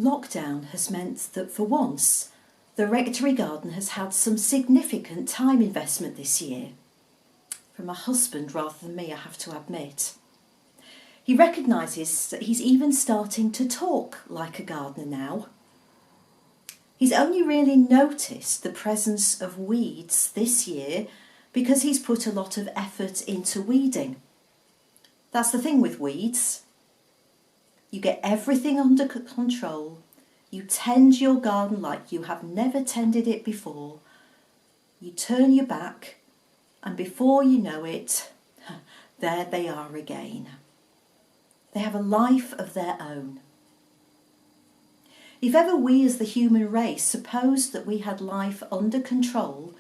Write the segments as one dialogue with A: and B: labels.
A: Lockdown has meant that for once, the Rectory garden has had some significant time investment this year. From my husband rather than me, I have to admit. He recognises that he's even starting to talk like a gardener now. He's only really noticed the presence of weeds this year because he's put a lot of effort into weeding. That's the thing with weeds. You get everything under control. You tend your garden like you have never tended it before. You turn your back, and before you know it, there they are again. They have a life of their own. If ever we as the human race supposed that we had life under control,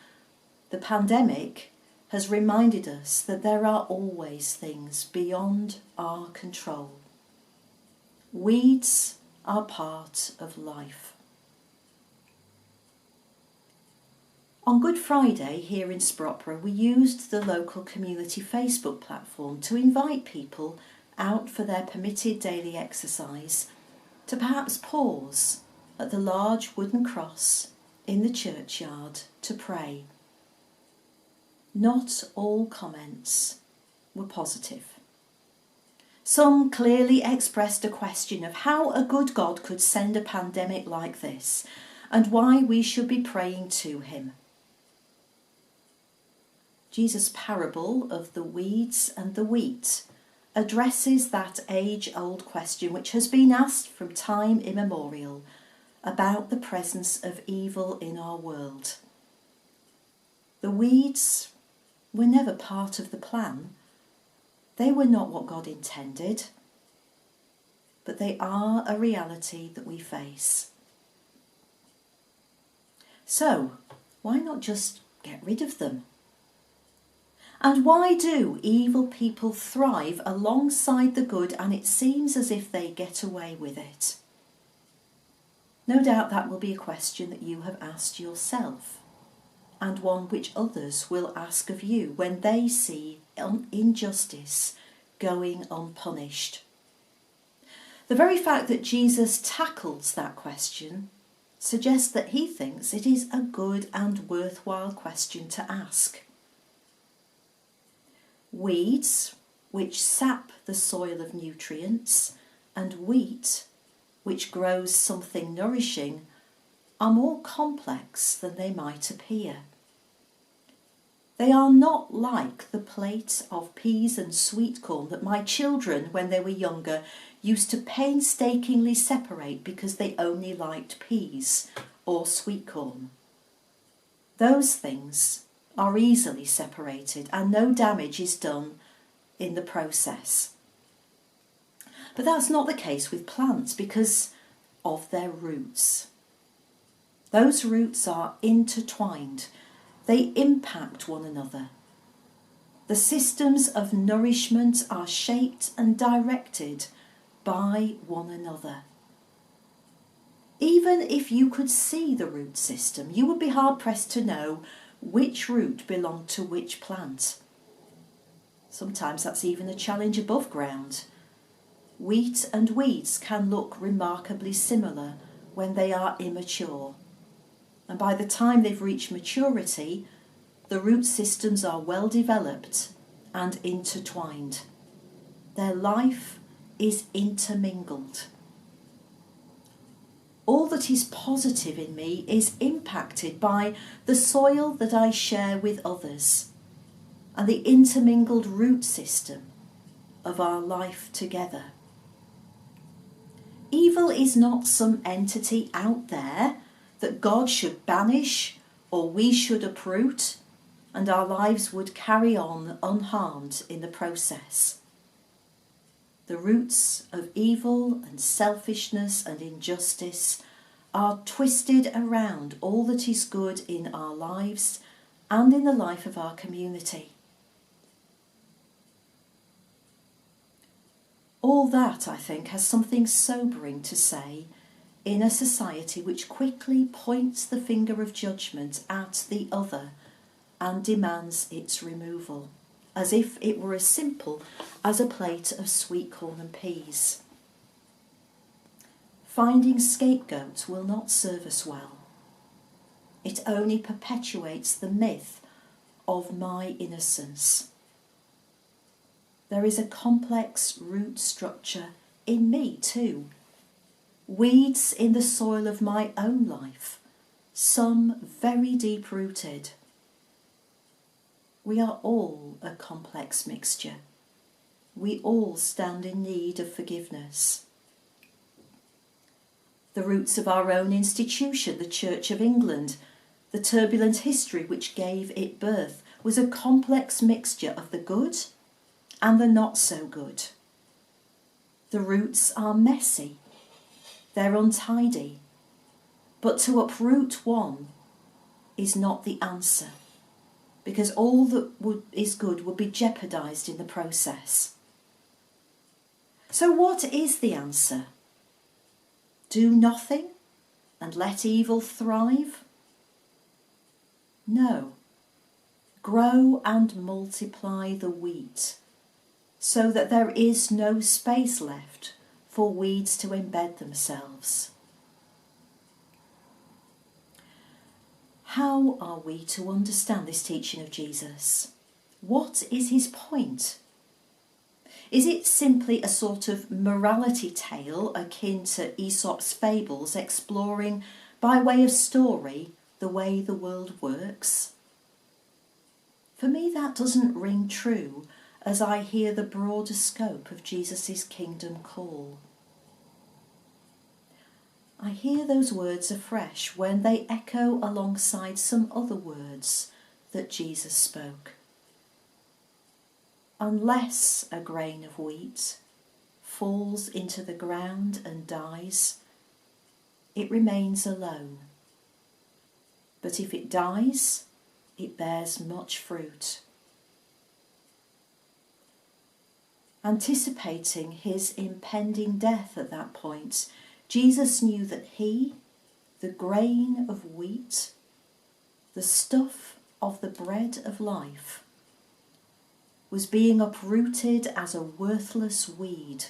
A: the pandemic has reminded us that there are always things beyond our control. Weeds are part of life. On Good Friday here in Sprottborough, we used the local community Facebook platform to invite people out for their permitted daily exercise to perhaps pause at the large wooden cross in the churchyard to pray. Not all comments were positive. Some clearly expressed a question of how a good God could send a pandemic like this and why we should be praying to him. Jesus' parable of the weeds and the wheat addresses that age-old question which has been asked from time immemorial about the presence of evil in our world. The weeds were never part of the plan. They were not what God intended, but they are a reality that we face. So, why not just get rid of them? And why do evil people thrive alongside the good and it seems as if they get away with it? No doubt that will be a question that you have asked yourself, and one which others will ask of you when they see injustice going unpunished. The very fact that Jesus tackles that question suggests that he thinks it is a good and worthwhile question to ask. Weeds, which sap the soil of nutrients, and wheat, which grows something nourishing, are more complex than they might appear. They are not like the plate of peas and sweet corn that my children, when they were younger, used to painstakingly separate because they only liked peas or sweet corn. Those things are easily separated and no damage is done in the process. But that's not the case with plants because of their roots. Those roots are intertwined. They impact one another. The systems of nourishment are shaped and directed by one another. Even if you could see the root system, you would be hard-pressed to know which root belonged to which plant. Sometimes that's even a challenge above ground. Wheat and weeds can look remarkably similar when they are immature. And by the time they've reached maturity, the root systems are well developed and intertwined. Their life is intermingled. All that is positive in me is impacted by the soil that I share with others and the intermingled root system of our life together. Evil is not some entity out there that God should banish or we should uproot and our lives would carry on unharmed in the process. The roots of evil and selfishness and injustice are twisted around all that is good in our lives and in the life of our community. All that, I think, has something sobering to say in a society which quickly points the finger of judgment at the other and demands its removal, as if it were as simple as a plate of sweet corn and peas. Finding scapegoats will not serve us well. It only perpetuates the myth of my innocence. There is a complex root structure in me too. Weeds in the soil of my own life, some very deep-rooted. We are all a complex mixture. We all stand in need of forgiveness. The roots of our own institution, the Church of England, the turbulent history which gave it birth, was a complex mixture of the good and the not so good. The roots are messy, they're untidy, but to uproot one is not the answer, because all that is good would be jeopardised in the process. So what is the answer? Do nothing and let evil thrive? No. Grow and multiply the wheat, so that there is no space left for weeds to embed themselves. How are we to understand this teaching of Jesus? What is his point? Is it simply a sort of morality tale akin to Aesop's fables, exploring by way of story the way the world works? For me, that doesn't ring true as I hear the broader scope of Jesus' kingdom call. I hear those words afresh when they echo alongside some other words that Jesus spoke. Unless a grain of wheat falls into the ground and dies, it remains alone. But if it dies, it bears much fruit. Anticipating his impending death at that point, Jesus knew that he, the grain of wheat, the stuff of the bread of life, was being uprooted as a worthless weed,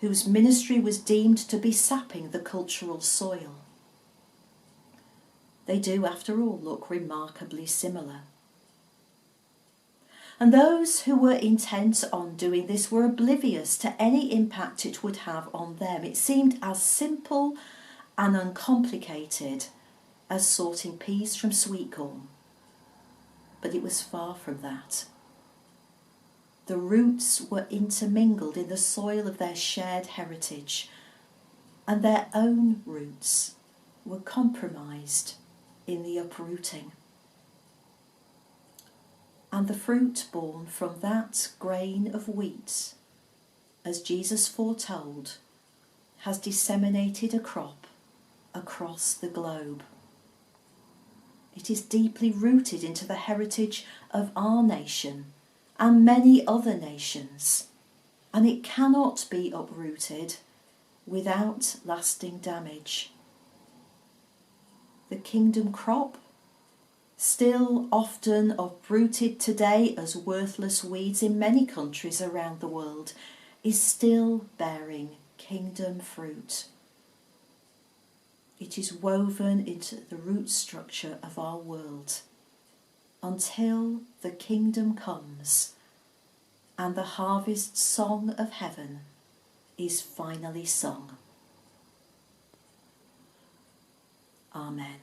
A: whose ministry was deemed to be sapping the cultural soil. They do, after all, look remarkably similar. And those who were intent on doing this were oblivious to any impact it would have on them. It seemed as simple and uncomplicated as sorting peas from sweet corn. But it was far from that. The roots were intermingled in the soil of their shared heritage, and their own roots were compromised in the uprooting. And the fruit born from that grain of wheat, as Jesus foretold, has disseminated a crop across the globe. It is deeply rooted into the heritage of our nation and many other nations, and it cannot be uprooted without lasting damage. The kingdom crop, still often uprooted today as worthless weeds in many countries around the world, is still bearing kingdom fruit. It is woven into the root structure of our world until the kingdom comes and the harvest song of heaven is finally sung. Amen.